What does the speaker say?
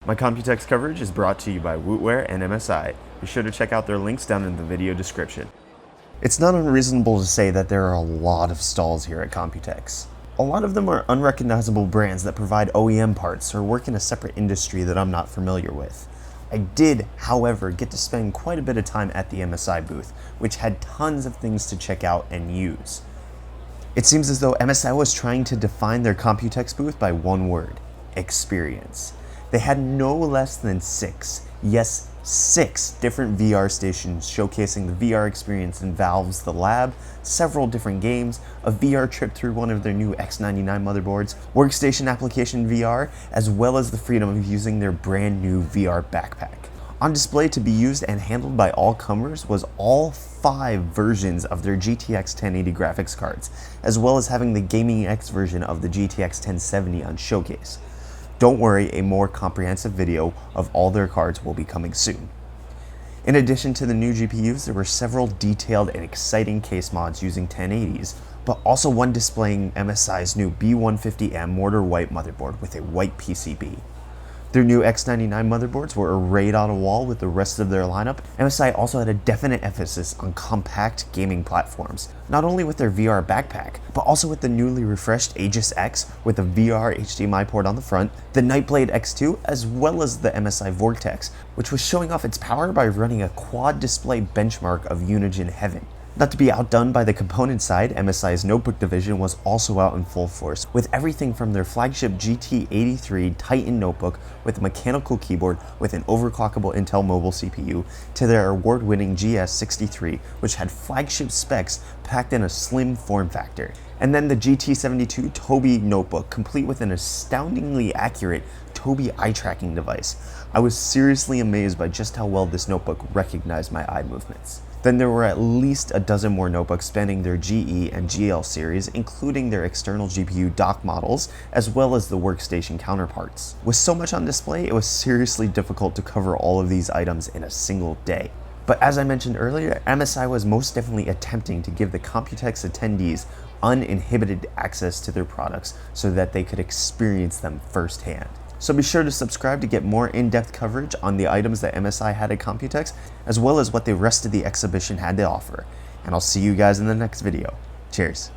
My Computex coverage is brought to you by Wootware and MSI. Be sure to check out their links down in the video description. It's not unreasonable to say that there are a lot of stalls here at Computex. A lot of them are unrecognizable brands that provide OEM parts or work in a separate industry that I'm not familiar with. I did, however, get to spend quite a bit of time at the MSI booth, which had tons of things to check out and use. It seems as though MSI was trying to define their Computex booth by one word: experience. They had no less than six different VR stations showcasing the VR experience in Valve's The Lab, several different games, a VR trip through one of their new X99 motherboards, workstation application VR, as well as the freedom of using their brand new VR backpack. On display to be used and handled by all comers was all 5 versions of their GTX 1080 graphics cards, as well as having the Gaming X version of the GTX 1070 on showcase. Don't worry, a more comprehensive video of all their cards will be coming soon. In addition to the new GPUs, there were several detailed and exciting case mods using 1080s, but also one displaying MSI's new B150M Mortar White motherboard with a white PCB. Their new X99 motherboards were arrayed on a wall with the rest of their lineup. MSI also had a definite emphasis on compact gaming platforms, not only with their VR backpack, but also with the newly refreshed Aegis X with a VR HDMI port on the front, the Nightblade X2, as well as the MSI Vortex, which was showing off its power by running a quad display benchmark of Unigine Heaven. Not to be outdone by the component side, MSI's notebook division was also out in full force, with everything from their flagship GT83 Titan notebook with a mechanical keyboard with an overclockable Intel mobile CPU, to their award-winning GS63, which had flagship specs packed in a slim form factor. And then the GT72 Tobii notebook, complete with an astoundingly accurate Tobii eye tracking device. I was seriously amazed by just how well this notebook recognized my eye movements. Then there were at least a dozen more notebooks spanning their GE and GL series, including their external GPU dock models, as well as the workstation counterparts. With so much on display, it was seriously difficult to cover all of these items in a single day. But as I mentioned earlier, MSI was most definitely attempting to give the Computex attendees uninhibited access to their products so that they could experience them firsthand. So be sure to subscribe to get more in-depth coverage on the items that MSI had at Computex, as well as what the rest of the exhibition had to offer. And I'll see you guys in the next video. Cheers.